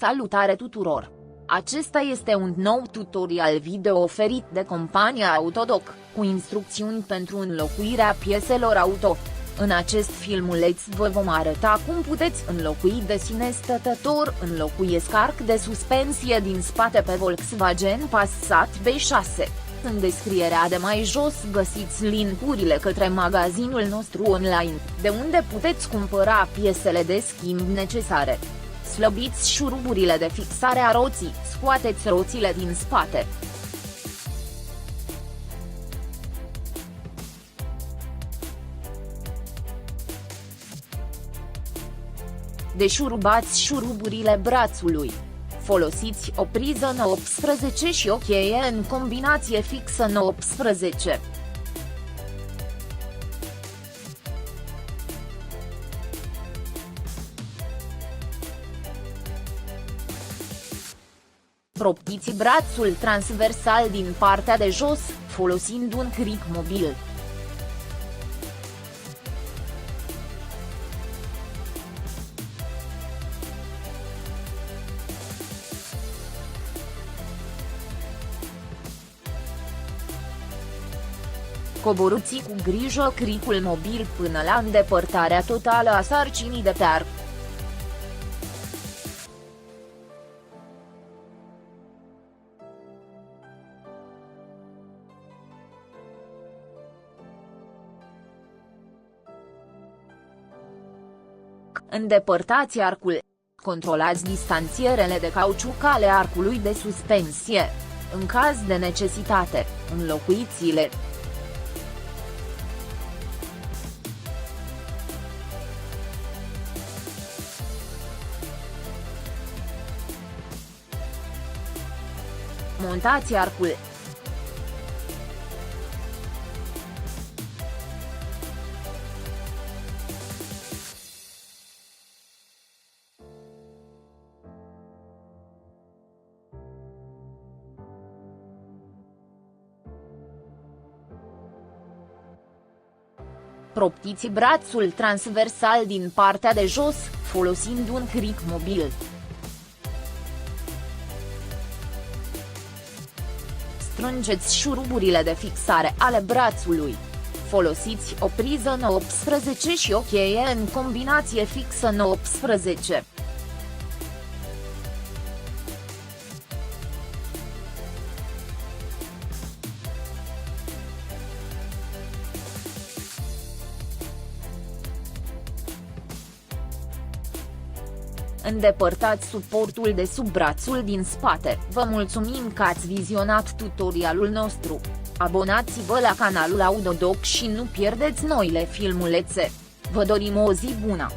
Salutare tuturor! Acesta este un nou tutorial video oferit de compania Autodoc, cu instrucțiuni pentru înlocuirea pieselor auto. În acest filmuleț vă vom arăta cum puteți înlocui de sine stătător înlocuiesc arc de suspensie din spate pe Volkswagen Passat B6. În descrierea de mai jos găsiți link-urile către magazinul nostru online, de unde puteți cumpăra piesele de schimb necesare. Slăbiți șuruburile de fixare a roții, scoateți roțile din spate. Deșurubați șuruburile brațului. Folosiți o priză N18 și o cheie în combinație fixă N18. Proptiți brațul transversal din partea de jos, folosind un cric mobil. Coborâți cu grijă cricul mobil până la îndepărtarea totală a sarcinii de pe arc. Îndepărtați arcul. Controlați distanțierele de cauciuc ale arcului de suspensie. În caz de necesitate, înlocuiți-le. Montați arcul. Proptiți brațul transversal din partea de jos, folosind un cric mobil. Strângeți șuruburile de fixare ale brațului. Folosiți o priză N18 și o cheie în combinație fixă N18. Îndepărtați suportul de sub brațul din spate. Vă mulțumim că ați vizionat tutorialul nostru. Abonați-vă la canalul Autodoc și nu pierdeți noile filmulețe. Vă dorim o zi bună!